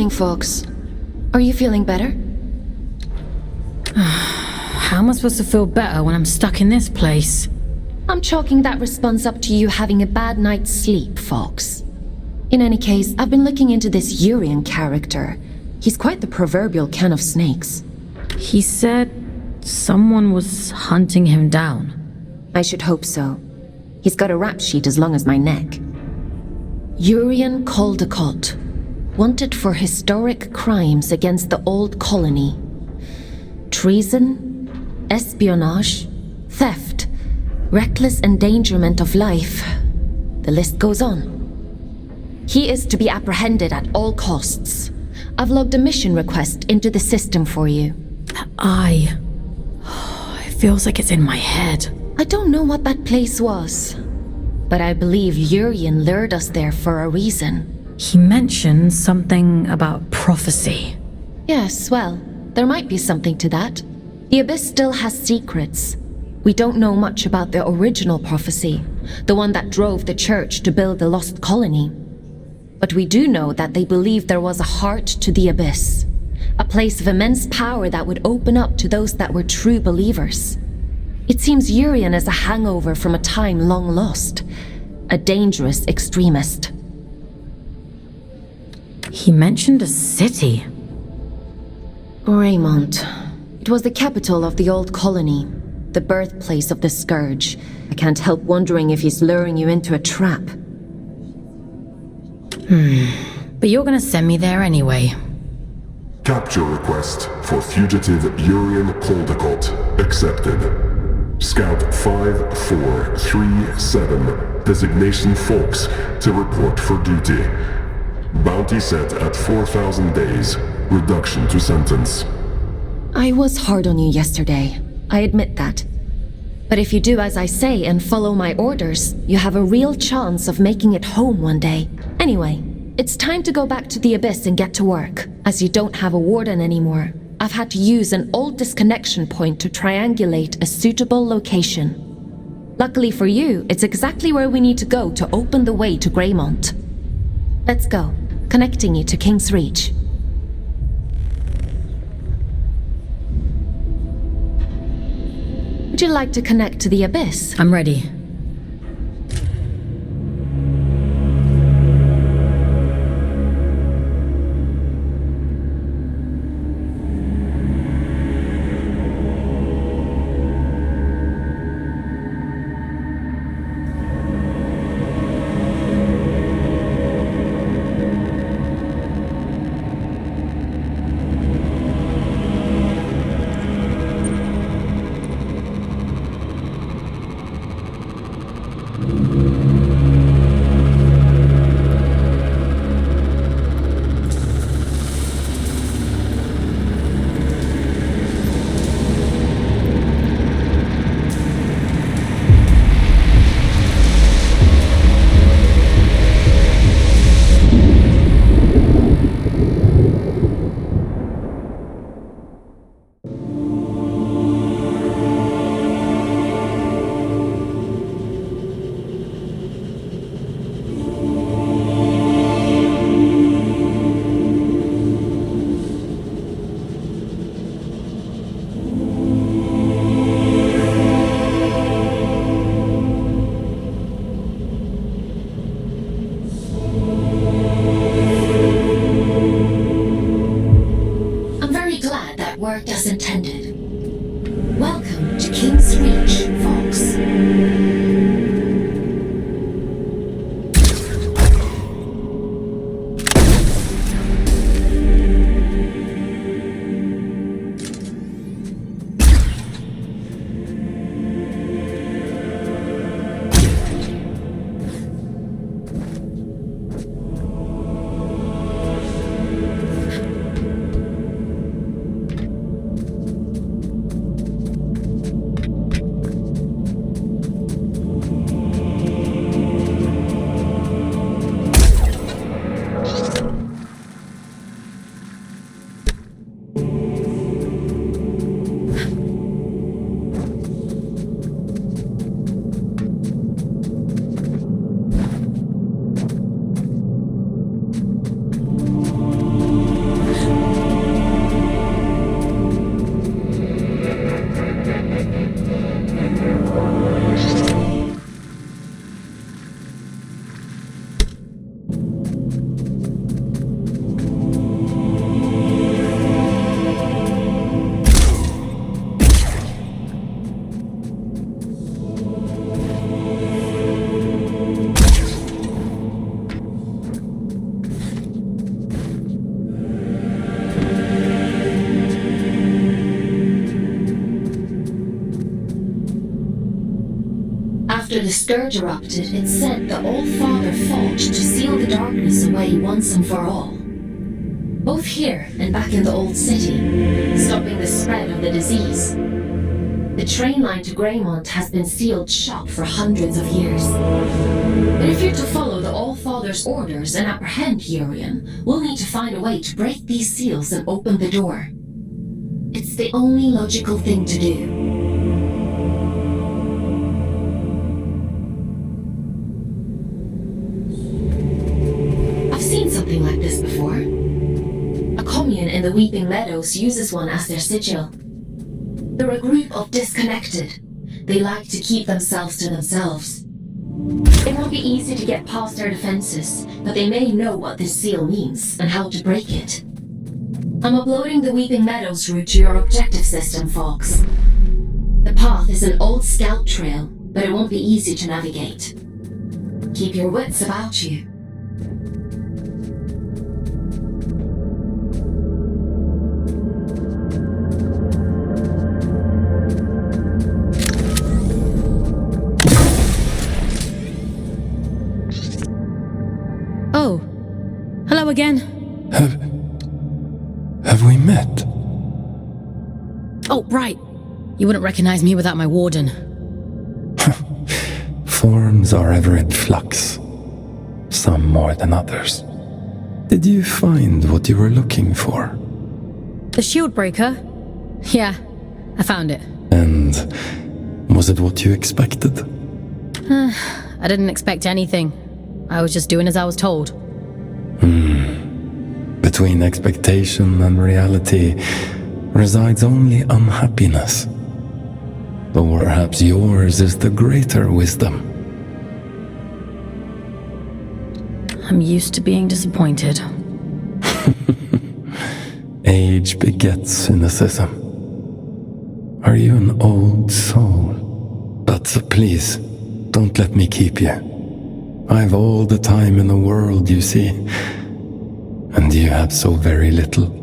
morning, Fox. Are you feeling better? How am I supposed to feel better when I'm stuck in this place? I'm chalking that response up to you having a bad night's sleep, Fox. In any case, I've been looking into this Urian character. He's quite the proverbial can of snakes. He said someone was hunting him down. I should hope so. He's got a rap sheet as long as my neck. Urian Caldecott, wanted for historic crimes against the old colony. Treason, espionage, theft, reckless endangerment of life. The list goes on. He is to be apprehended at all costs. I've logged a mission request into the system for you. That eye. It feels like it's in my head. I don't know what that place was, but I believe Urian lured us there for a reason. He mentioned something about prophecy. Yes, well, there might be something to that. The Abyss still has secrets. We don't know much about the original prophecy, the one that drove the church to build the lost colony. But we do know that they believed there was a heart to the Abyss, a place of immense power that would open up to those that were true believers. It seems Urian is a hangover from a time long lost, a dangerous extremist. He mentioned a city. Greymont. It was the capital of the old colony, the birthplace of the Scourge. I can't help wondering if he's luring you into a trap. But you're gonna send me there anyway. Capture request for fugitive Urian Caldecott accepted. Scout 5437, designation Fox, to report for duty. Bounty set at 4,000 days. Reduction to sentence. I was hard on you yesterday. I admit that. But if you do as I say and follow my orders, you have a real chance of making it home one day. Anyway, it's time to go back to the Abyss and get to work, as you don't have a warden anymore. I've had to use an old disconnection point to triangulate a suitable location. Luckily for you, it's exactly where we need to go to open the way to Greymont. Let's go, connecting you to King's Reach. Would you like to connect to the Abyss? I'm ready. Worked as intended. Welcome to King's Reach, Fox. After the scourge erupted, it said the All-Father fought to seal the darkness away once and for all. Both here and back in the Old City, stopping the spread of the disease. The train line to Greymont has been sealed shut for hundreds of years. But if you're to follow the All-Father's orders and apprehend Yurian, we'll need to find a way to break these seals and open the door. It's the only logical thing to do. Something like this before. A commune in the Weeping Meadows uses one as their sigil. They're a group of disconnected. They like to keep themselves to themselves. It won't be easy to get past their defenses, but they may know what this seal means and how to break it. I'm uploading the Weeping Meadows route to your objective system, Fox. The path is an old scout trail, but it won't be easy to navigate. Keep your wits about you. Oh, hello again. Have we met? Oh, right. You wouldn't recognize me without my warden. Forms are ever in flux, some more than others. Did you find what you were looking for? The shield breaker? Yeah, I found it. And was it what you expected? I didn't expect anything. I was just doing as I was told. Between expectation and reality resides only unhappiness. Though perhaps yours is the greater wisdom. I'm used to being disappointed. Age begets cynicism. Are you an old soul? But please, don't let me keep you. I've all the time in the world, you see. And you have so very little.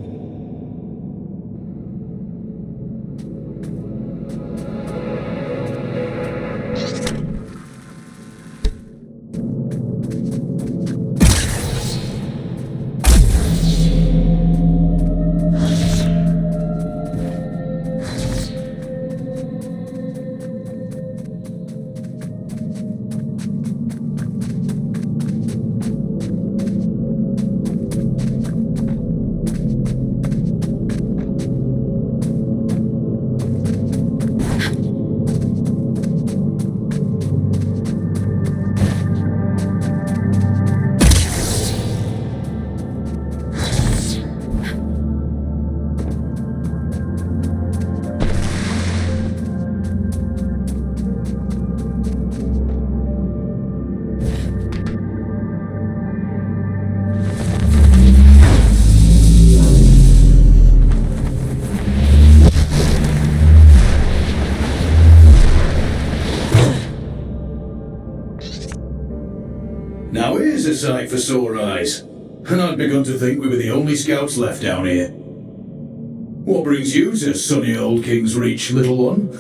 Now here's a sight for sore eyes. And I'd begun to think we were the only scouts left down here. What brings you to sunny old King's Reach, little one?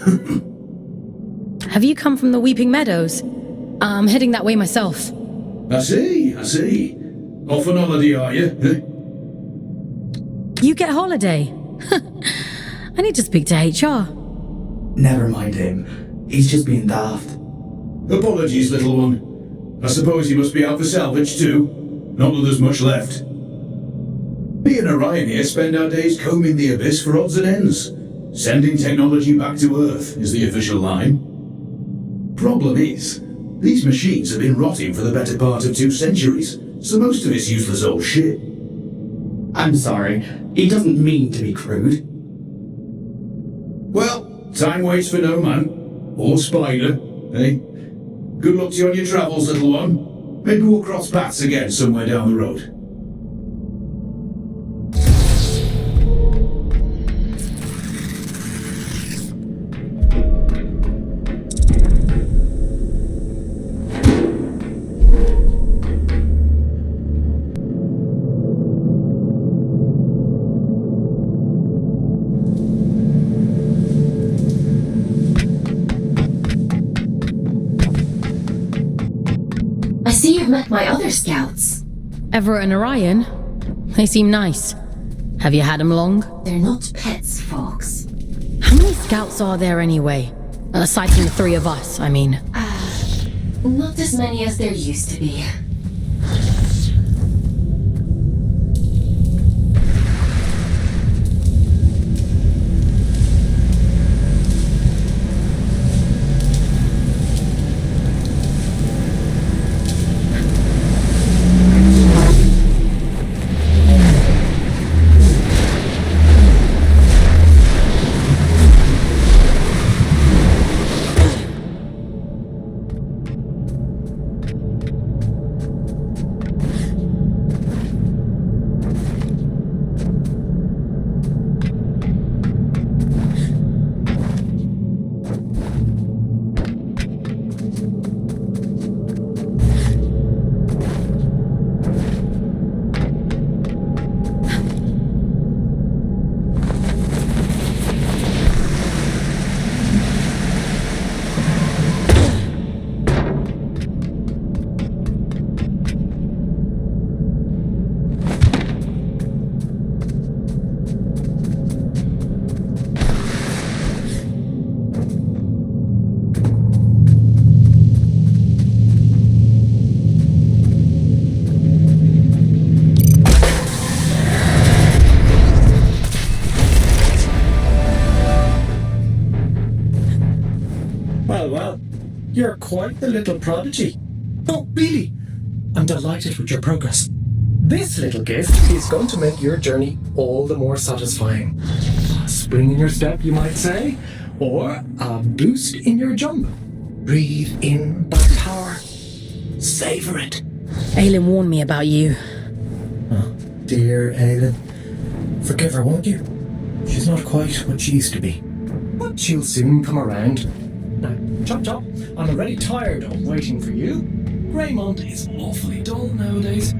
Have you come from the Weeping Meadows? I'm heading that way myself. I see. Off on holiday, are you? You get holiday? I need to speak to HR. Never mind him. He's just being daft. Apologies, little one. I suppose you must be out for salvage too. Not that there's much left. Me and Orion here spend our days combing the abyss for odds and ends. Sending technology back to Earth is the official line. Problem is, these machines have been rotting for the better part of 2 centuries, so most of it's useless old shit. I'm sorry. He doesn't mean to be crude. Well, Time waits for no man. Or spider, eh? Good luck to you on your travels, little one. Maybe we'll cross paths again somewhere down the road. I see you've met my other scouts. Everett and Orion? They seem nice. Have you had them long? They're not pets, Fox. How many scouts are there anyway? Aside from the three of us, I mean. Not as many as there used to be. Well, you're quite the little prodigy. Oh, really? I'm delighted with your progress. This little gift is going to make your journey all the more satisfying. A spring in your step, you might say, or a boost in your jump. Breathe in that power. Savor it. Aelin warned me about you. Oh, dear Aelin. Forgive her, won't you? She's not quite what she used to be. But she'll soon come around. Now, Chop Chop, I'm already tired of waiting for you. Greymont is awfully dull nowadays.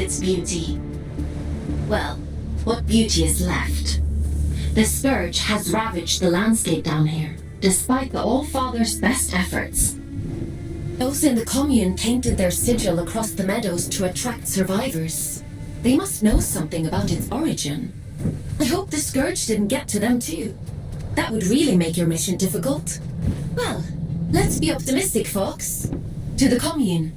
its beauty. Well, what beauty is left? The scourge has ravaged the landscape down here, despite the All-Father's best efforts. Those in the commune painted their sigil across the meadows to attract survivors. They must know something about its origin. I hope the scourge didn't get to them too. That would really make your mission difficult. Well, let's be optimistic, folks. To the commune.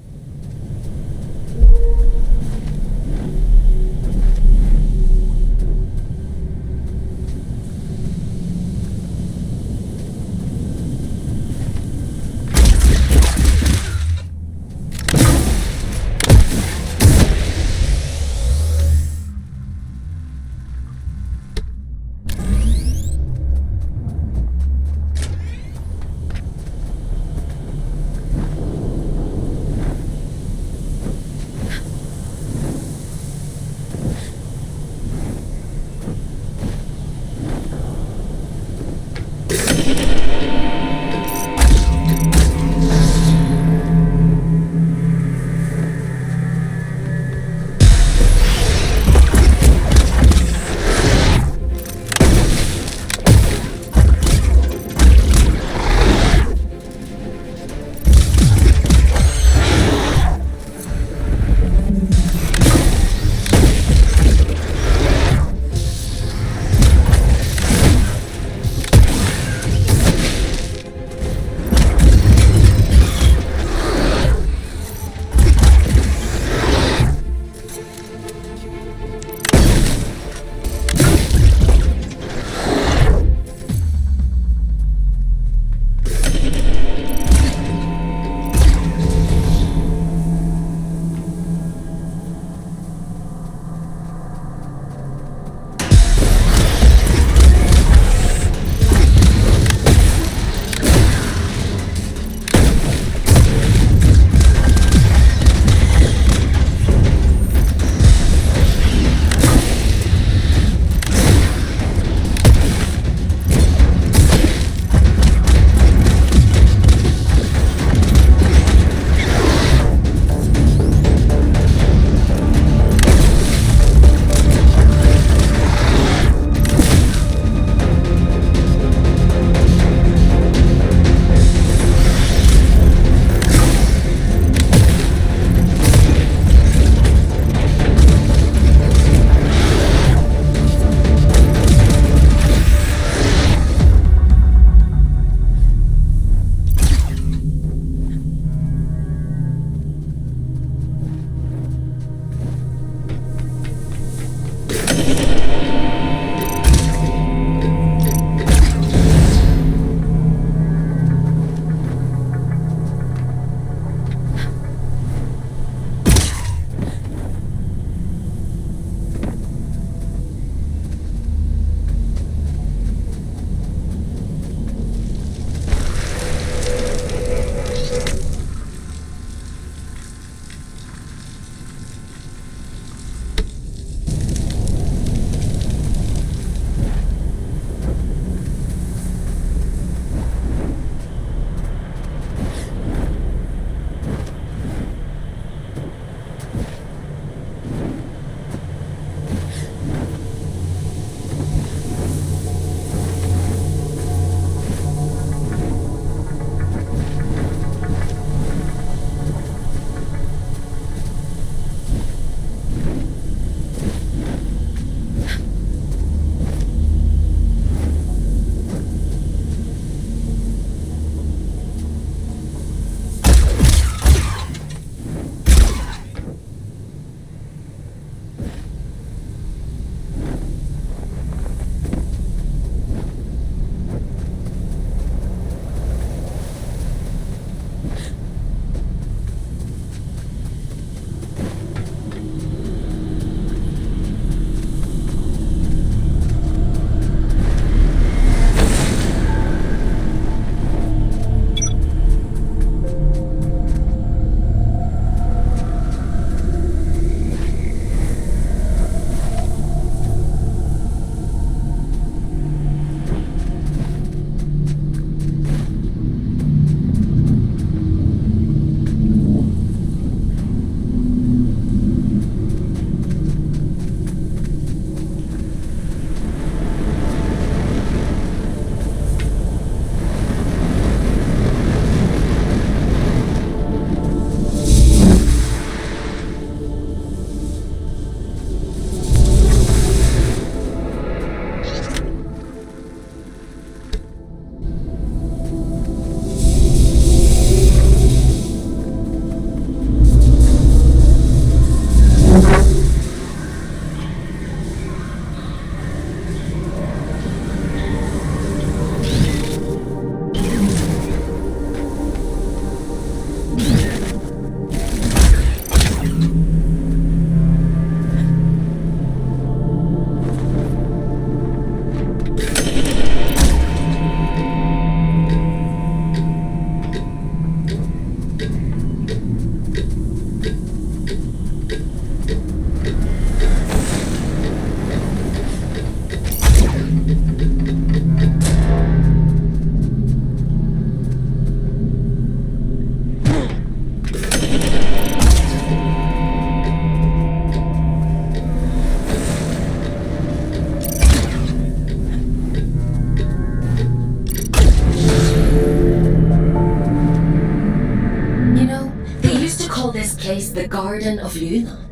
Garden of Luna.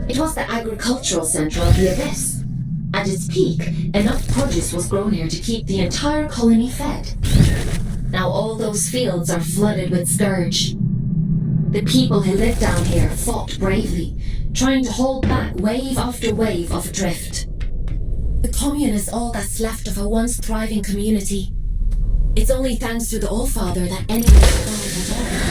It was the agricultural center of the Abyss. At its peak, enough produce was grown here to keep the entire colony fed. Now all those fields are flooded with scourge. The people who live down here fought bravely, trying to hold back wave after wave of drift. The commune is all that's left of a once thriving community. It's only thanks to the Allfather that anyone survived at all.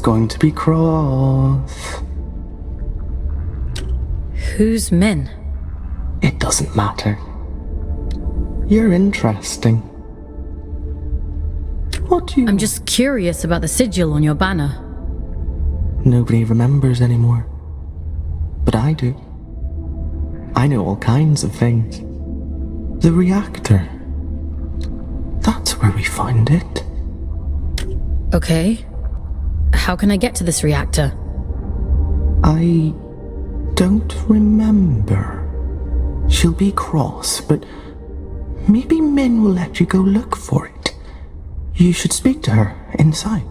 going to be cross. Who's Min? It doesn't matter. You're interesting. What do you... I'm just curious about the sigil on your banner. Nobody remembers anymore. But I do. I know all kinds of things. The reactor. That's where we find it. Okay. How can I get to this reactor? I don't remember. She'll be cross, but maybe Min will let you go look for it. You should speak to her inside.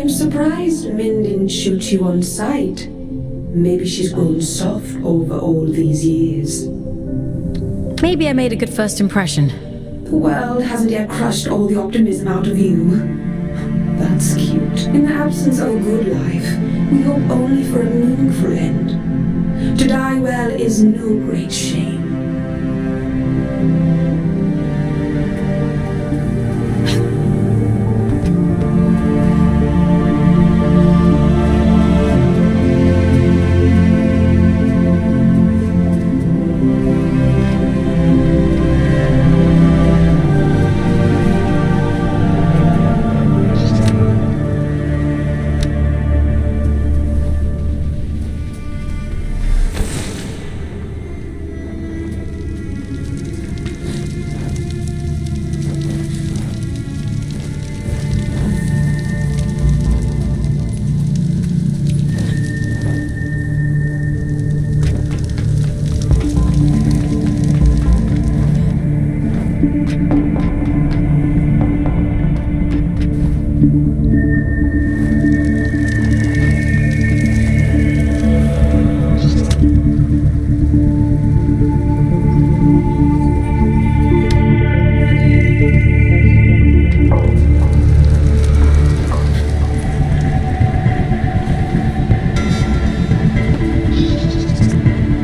Surprised Min didn't shoot you on sight. Maybe she's grown soft over all these years. Maybe I made a good first impression. The world hasn't yet crushed all the optimism out of you. That's cute. In the absence of a good life, we hope only for a meaningful end. To die well is no great shame.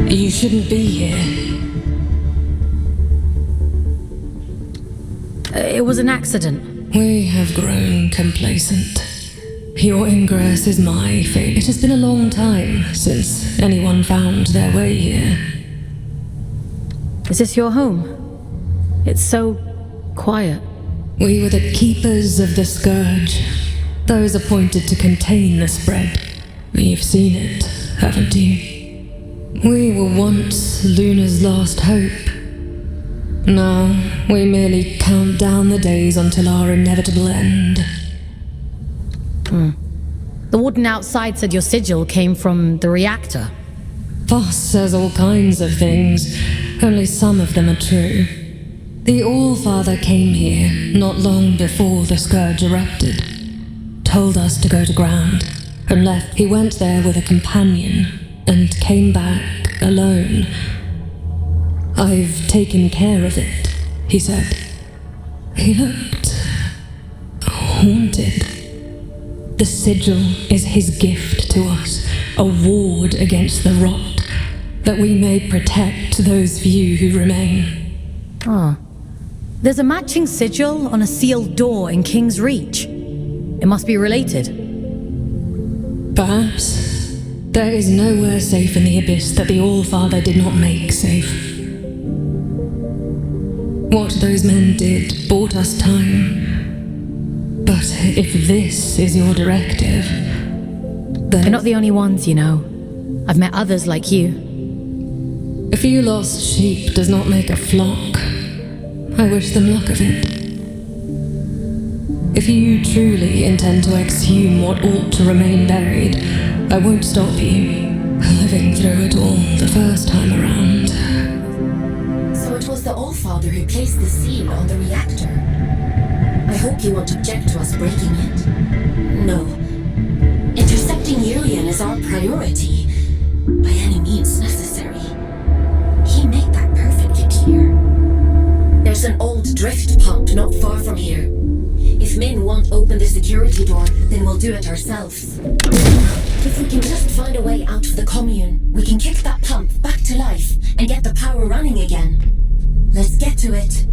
You shouldn't be here. It was an accident. We have grown complacent. Your ingress is my fate. It has been a long time since anyone found their way here. Is this your home? It's so quiet. We were the keepers of the Scourge, those appointed to contain the spread. You've seen it, haven't you? We were once Luna's last hope. Now, we merely count down the days until our inevitable end. The warden outside said your sigil came from the reactor. Voss says all kinds of things, only some of them are true. The Allfather came here not long before the Scourge erupted. Told us to go to ground, and left. He went there with a companion, and came back alone. I've taken care of it, he said. He looked haunted. The sigil is his gift to us, a ward against the rot, that we may protect those few who remain. There's a matching sigil on a sealed door in King's Reach. It must be related. Perhaps. There is nowhere safe in the Abyss that the Allfather did not make safe. What those men did bought us time. But if this is your directive, then They're not the only ones, you know. I've met others like you. a few lost sheep does not make a flock. I wish them luck of it. If you truly intend to exhume what ought to remain buried, I won't stop you. Living through it all the first time around. So it was the Allfather who placed the seal on the reactor. I hope you won't object to us breaking it. No. Intercepting Urian is our priority. By any means necessary. He made that perfectly clear. There's an old drift pump not far from here. If Min won't open the security door, then we'll do it ourselves. If we can just find a way out of the commune, we can kick that pump back to life and get the power running again. Let's get to it.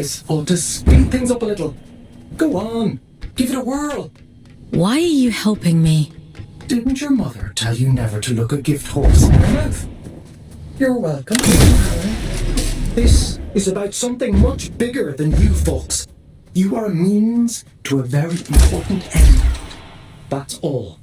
This ought to speed things up a little. Go on, give it a whirl. Why are you helping me? Didn't your mother tell you never to look a gift horse in your mouth? You're welcome. This is about something much bigger than you folks. You are a means to a very important end. That's all.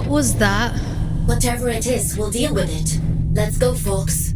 What was that? Whatever it is, we'll deal with it. Let's go, folks.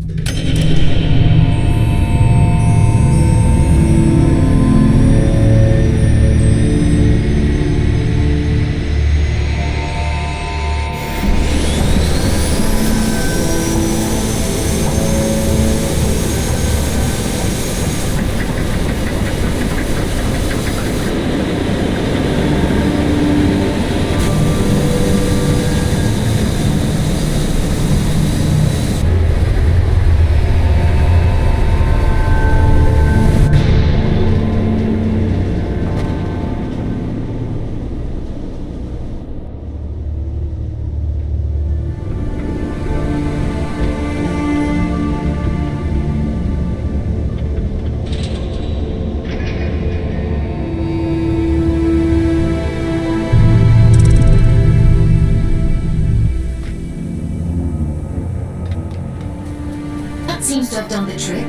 Seems to have done the trick.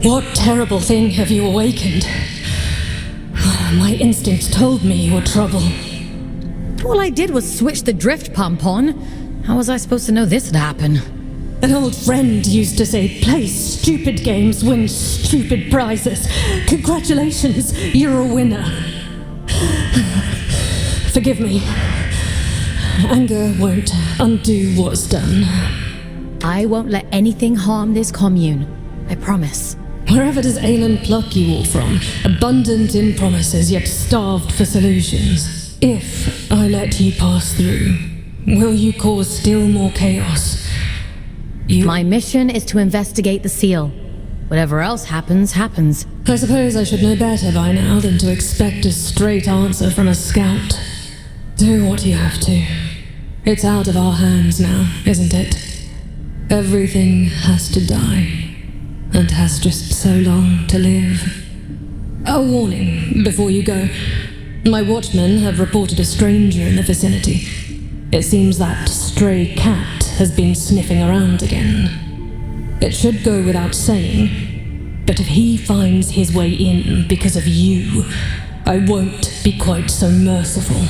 What terrible thing have you awakened? My instincts told me you were trouble. All I did was switch the drift pump on. How was I supposed to know this would happen? An old friend used to say, play stupid games, win stupid prizes. Congratulations, you're a winner. Forgive me. Anger won't undo what's done. I won't let anything harm this commune. I promise. Wherever does Aelin pluck you all from? Abundant in promises, yet starved for solutions. If I let you pass through, will you cause still more chaos? My mission is to investigate the seal. Whatever else happens, happens. I suppose I should know better by now than to expect a straight answer from a scout. Do what you have to. It's out of our hands now, isn't it? Everything has to die. And has just so long to live. A warning before you go. My watchmen have reported a stranger in the vicinity. It seems that stray cat has been sniffing around again. It should go without saying, but if he finds his way in because of you, I won't be quite so merciful.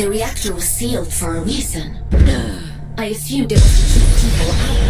The reactor was sealed for a reason. I assumed it was to keep people out.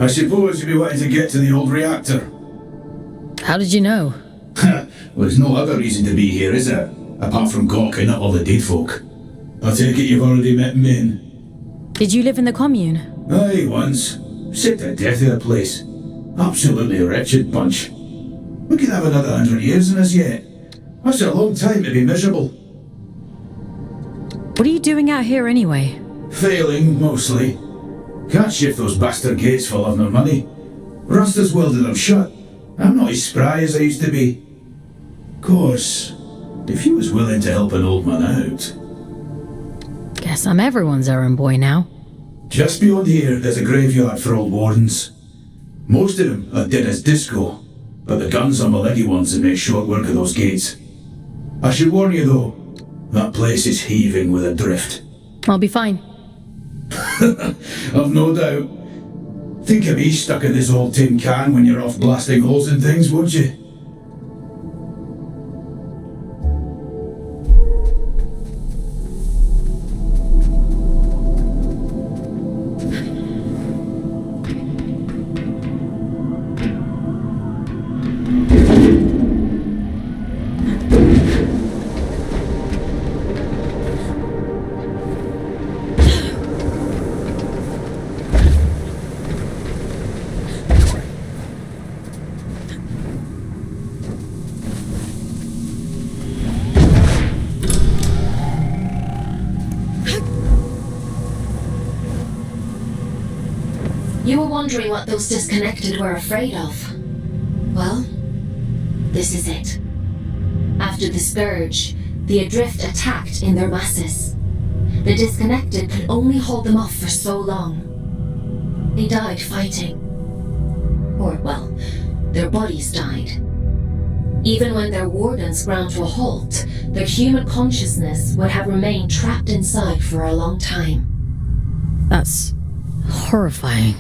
I suppose you'll be wanting to get to the old reactor. How did you know? Well, there's no other reason to be here, is there? Apart from gawking at all the dead folk. I take it you've already met Min. Did you live in the commune? Aye, once. Sick to death of the place. Absolutely wretched bunch. We could have another 100 years in us yet. That's a long time to be miserable. What are you doing out here anyway? Failing, mostly. Can't shift those bastard gates for love nor money. Rust has welded them shut. I'm not as spry as I used to be. Course, if you was willing to help an old man out. Guess I'm everyone's errand boy now. Just beyond here, there's a graveyard for old wardens. Most of them are dead as disco, but the guns are my leggy ones that make short work of those gates. I should warn you though, that place is heaving with a drift. I'll be fine. I've no doubt. Think of me stuck in this old tin can when you're off blasting holes in things, won't you? You were wondering what those disconnected were afraid of. Well, this is it. After the Scourge, the Adrift attacked in their masses. The disconnected could only hold them off for so long. They died fighting. Or, well, their bodies died. Even when their wardens ground to a halt, their human consciousness would have remained trapped inside for a long time. That's horrifying.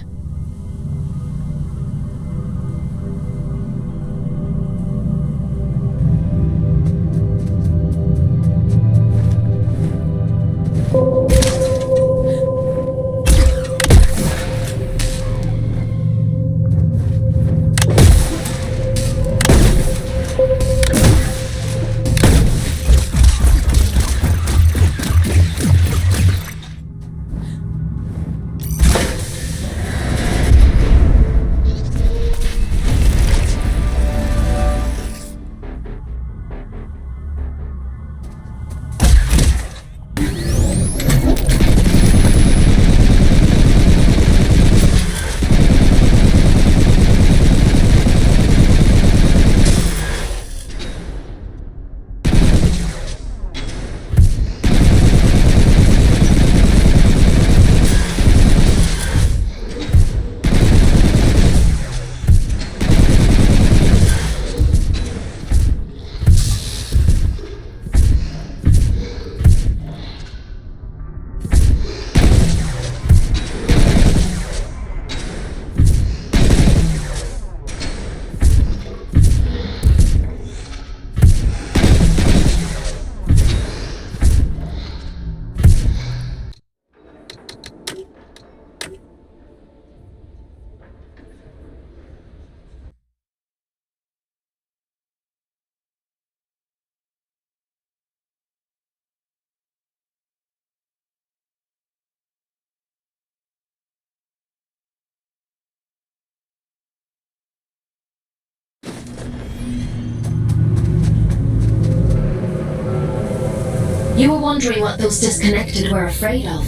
You were wondering what those disconnected were afraid of.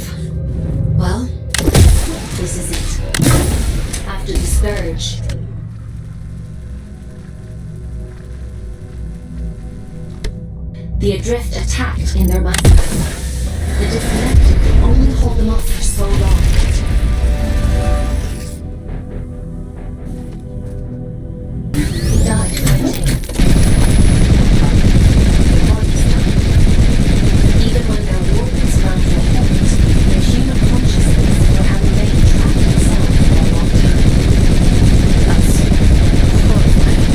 Well, this is it. After the Scourge, the Adrift attacked in their masses. The disconnected could only hold them off for so long. He died fighting. Even when their wardens found their halt, their human consciousness would have remained trapped inside for a long time. That's horrifying.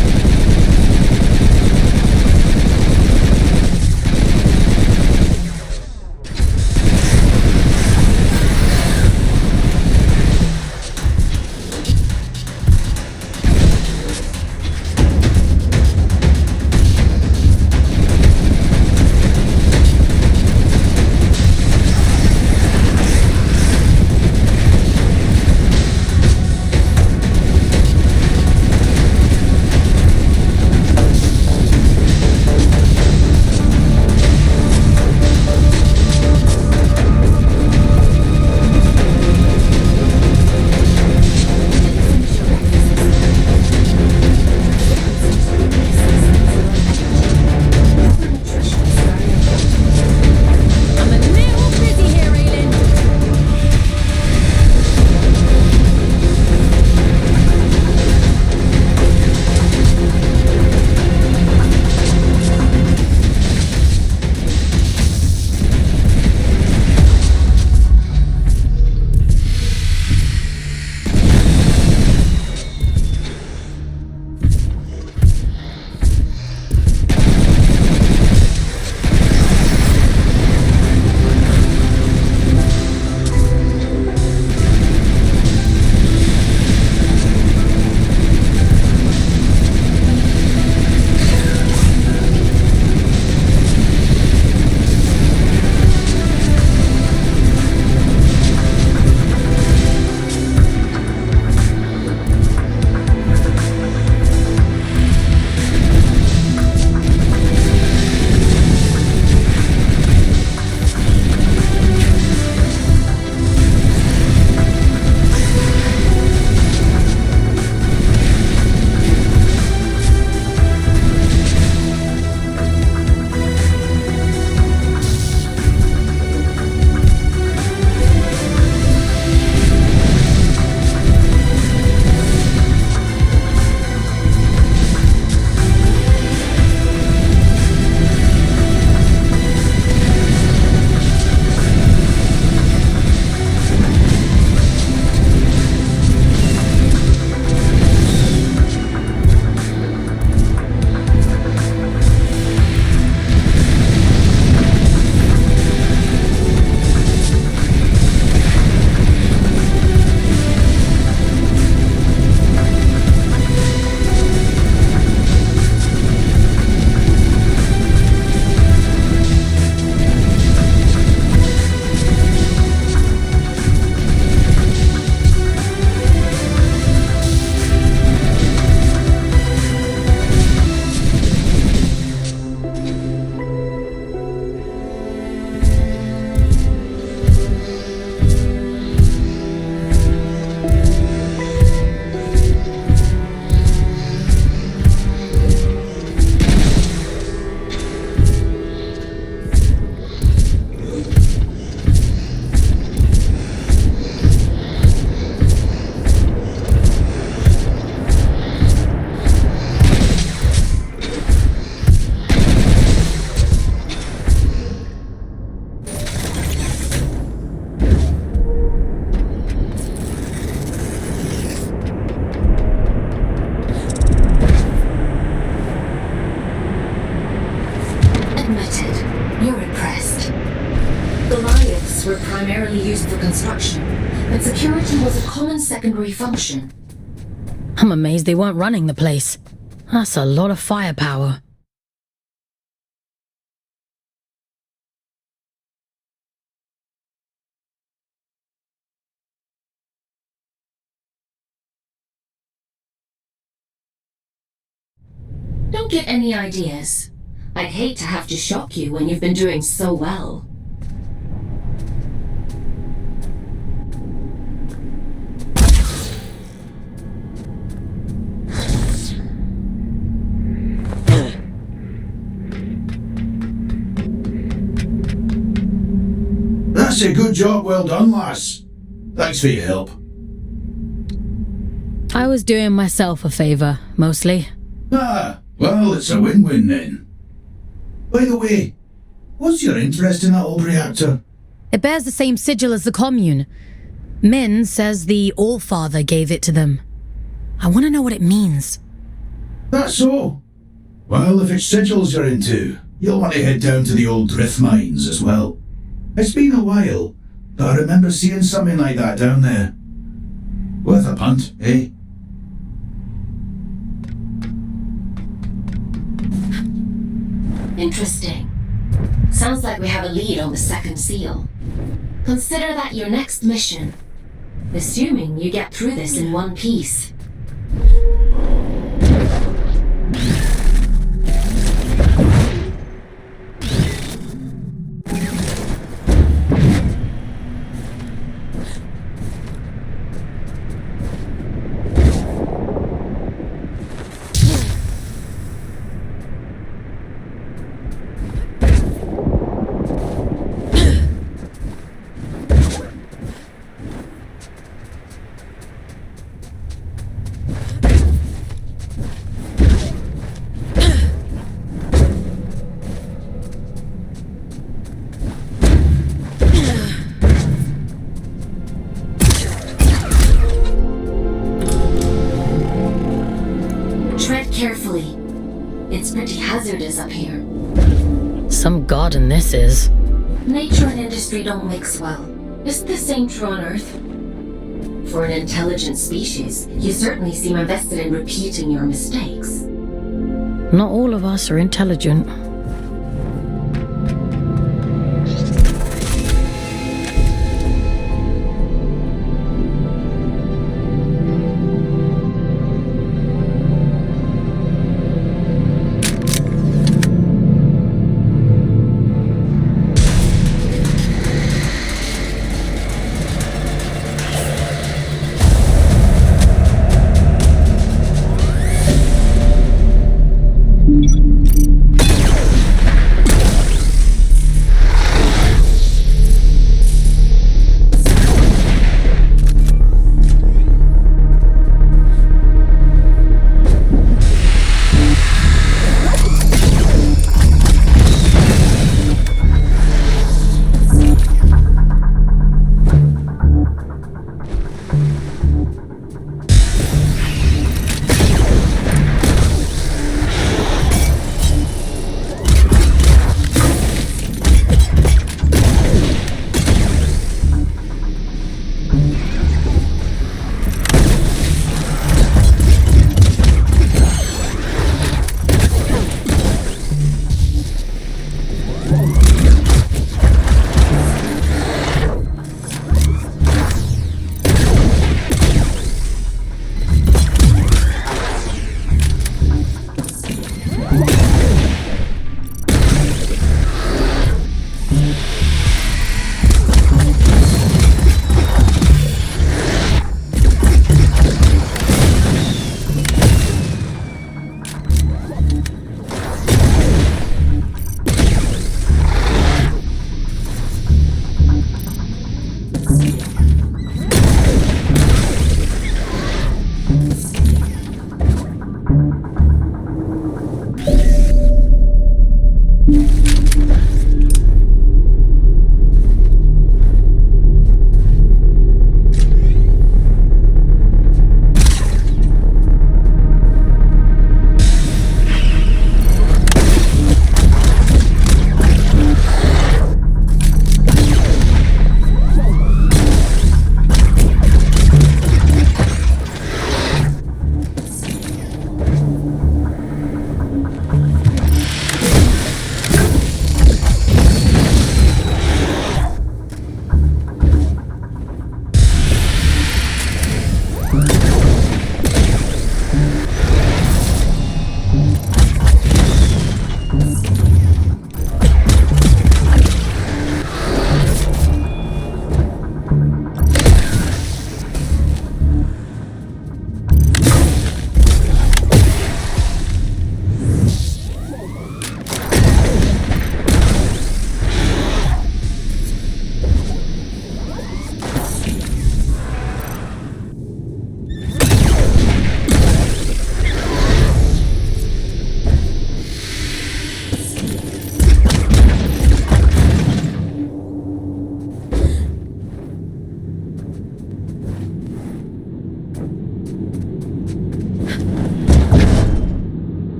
primarily used for construction, but security was a common secondary function. I'm amazed they weren't running the place. That's a lot of firepower. Don't get any ideas. I'd hate to have to shock you when you've been doing so well. That's a good job, well done, lass. Thanks for your help. I was doing myself a favor, mostly. Ah, well, it's a win-win then. By the way, what's your interest in that old reactor? It bears the same sigil as the commune. Min says the Allfather gave it to them. I want to know what it means. That's so. Well, if it's sigils you're into, you'll want to head down to the old drift mines as well. It's been a while, but I remember seeing something like that down there. Worth a punt, eh? Interesting. Sounds like we have a lead on the second seal. Consider that your next mission. Assuming you get through this in one piece. Tread carefully. It's pretty hazardous up here. Some garden this is. Nature and industry don't mix well. Is the same true on Earth? For an intelligent species, you certainly seem invested in repeating your mistakes. Not all of us are intelligent.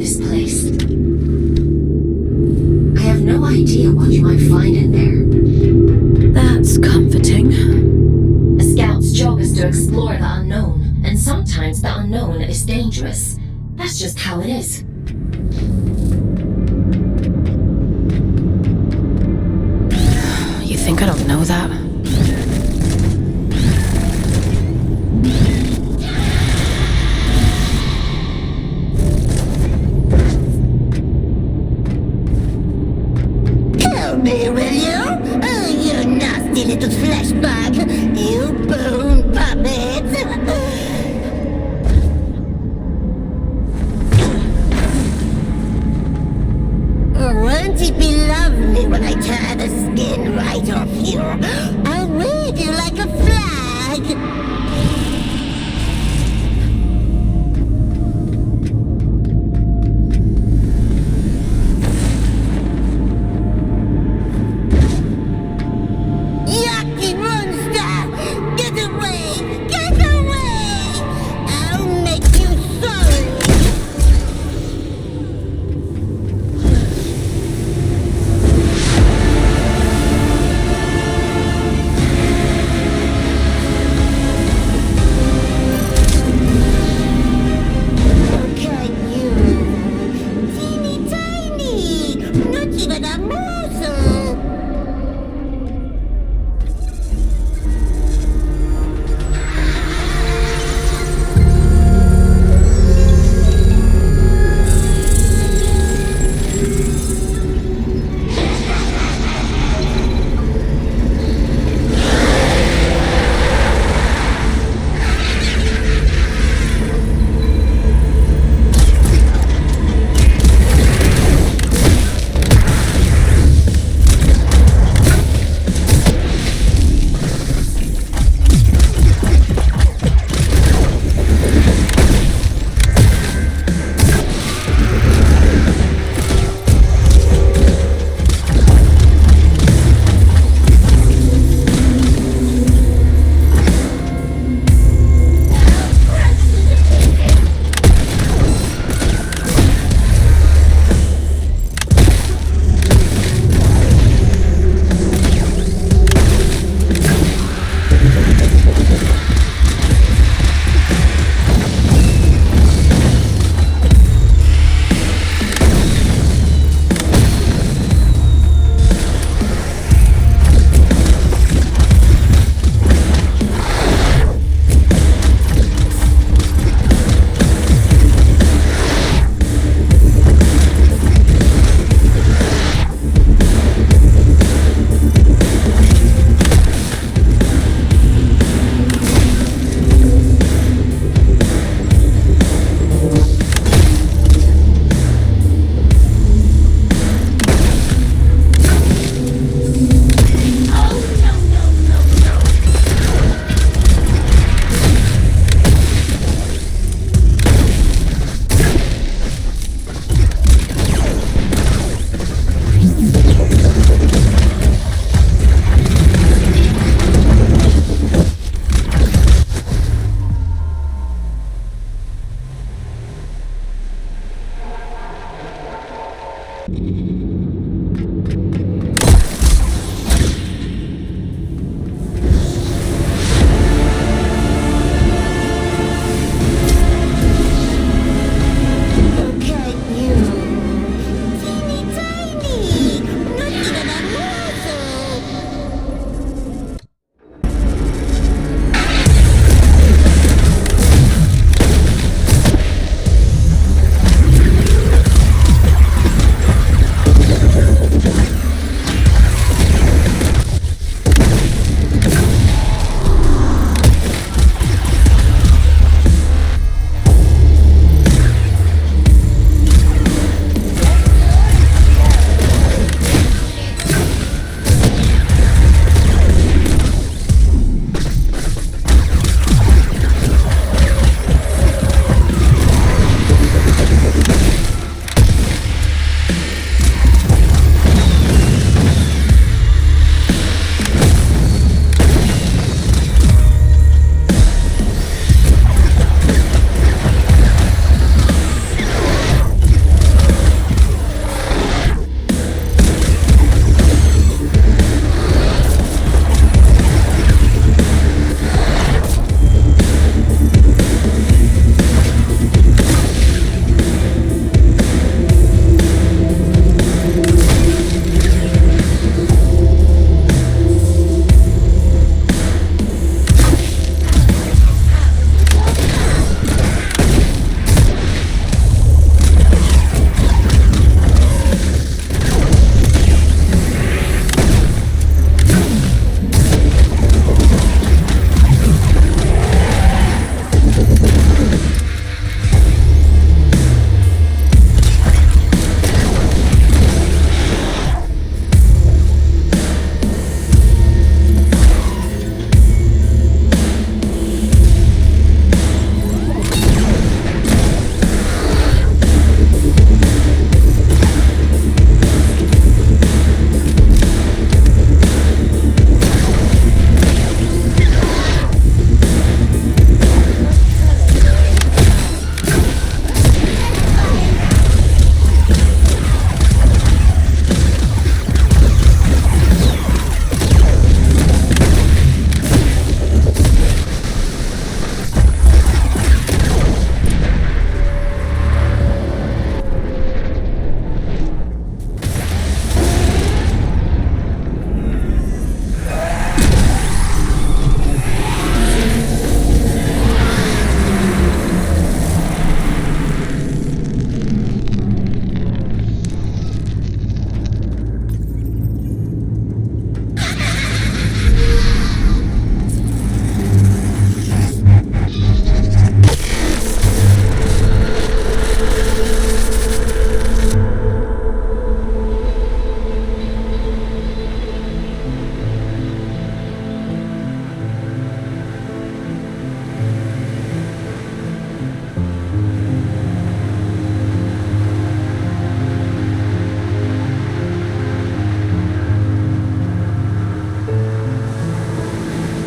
this place. I have no idea what you might find in there. That's comforting. A scout's job is to explore the unknown, and sometimes the unknown is dangerous. That's just how it is. You think I don't know that? Help me, will you? Oh, you nasty little flesh bag! You bone puppet! Won't it be lovely when I tear the skin right off you? I'll wave you like a flag! Yucky monster! Get away! Get away! I'll make you sorry! Look at you! Teeny tiny! Not even a morsel!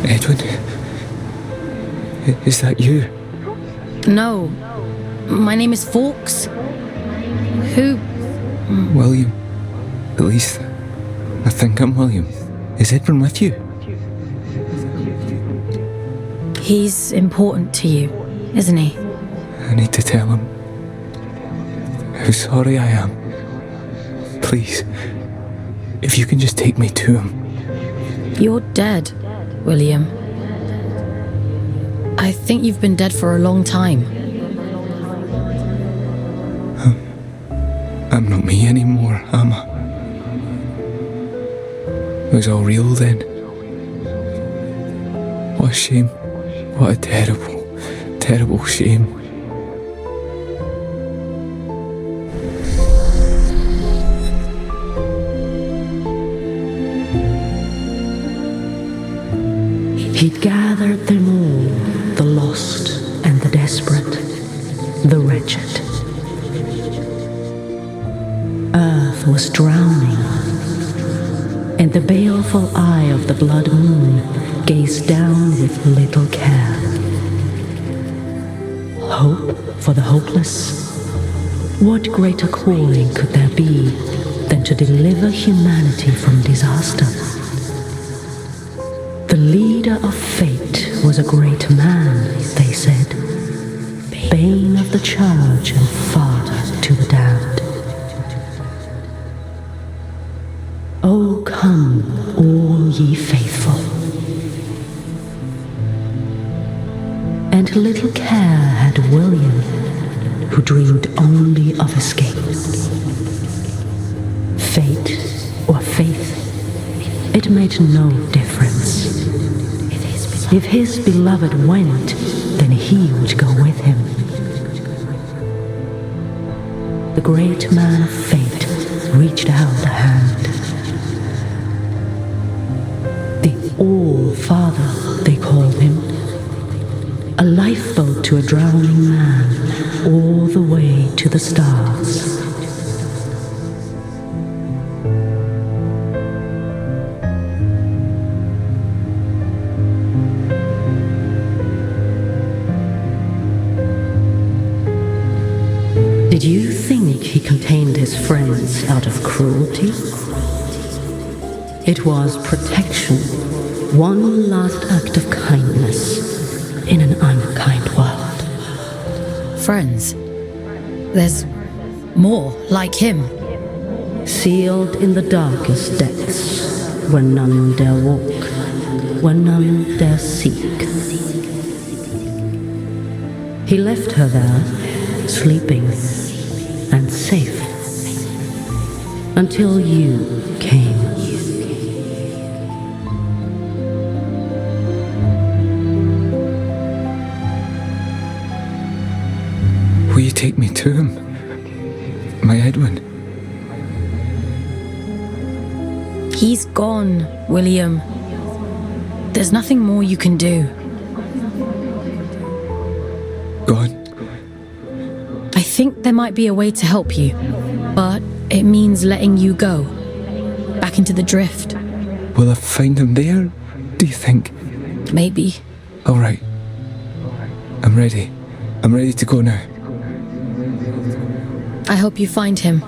Edwin? Is that you? No. My name is Fawkes. Who? William. At least, I think I'm William. Is Edwin with you? He's important to you, isn't he? I need to tell him how sorry I am. Please, if you can just take me to him. You're dead, William. I think you've been dead for a long time. I'm not me anymore, am I? It was all real then. What a shame. What a terrible, terrible shame. He'd gathered them all, the lost and the desperate, the wretched. Earth was drowning, and the baleful eye of the blood moon gazed down with little care. Hope for the hopeless? What greater calling could there be than to deliver humanity from disaster? The leader of fate was a great man, they said, bane of the church and father to the damned. Oh, come, all ye faithful. And little care had William, who dreamed only of escape. Fate or faith, it made no difference. If his beloved went, then he would go with him. The great man of fate reached out a hand. The All-Father, they called him. A lifeboat to a drowning man, all the way to the stars. Did you think he contained his friends out of cruelty? It was protection, one last act of kindness in an unkind world. Friends? There's more like him. Sealed in the darkest depths, where none dare walk, where none dare seek. He left her there, sleeping and safe, until you came. Will you take me to him? My Edwin? He's gone, William. There's nothing more you can do. Gone? I think there might be a way to help you, but it means letting you go. Back into the drift. Will I find him there, do you think? Maybe. Alright. I'm ready. I'm ready to go now. I hope you find him.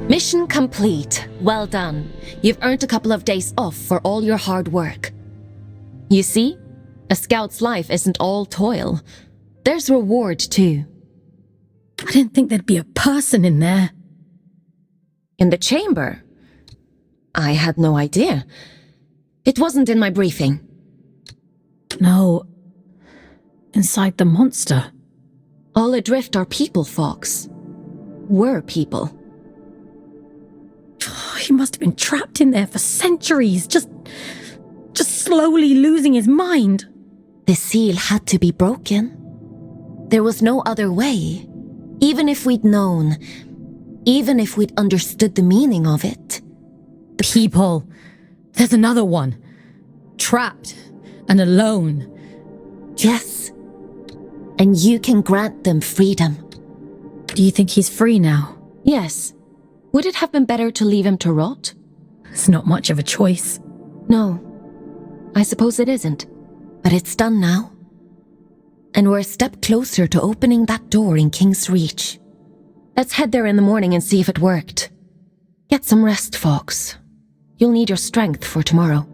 Mission complete. Well done. You've earned a couple of days off for all your hard work. You see, a scout's life isn't all toil. There's reward too. I didn't think there'd be a person in there. In the chamber? I had no idea. It wasn't in my briefing. No. Inside the monster. All adrift are people, Fox. Were people. He must have been trapped in there for centuries, just slowly losing his mind. The seal had to be broken. There was no other way. Even if we'd known, even if we'd understood the meaning of it. People. There's another one. trapped and alone. Yes. And you can grant them freedom. Do you think he's free now? Yes. Would it have been better to leave him to rot? It's not much of a choice. No. I suppose it isn't. But it's done now. And we're a step closer to opening that door in King's Reach. Let's head there in the morning and see if it worked. Get some rest, Fox. You'll need your strength for tomorrow.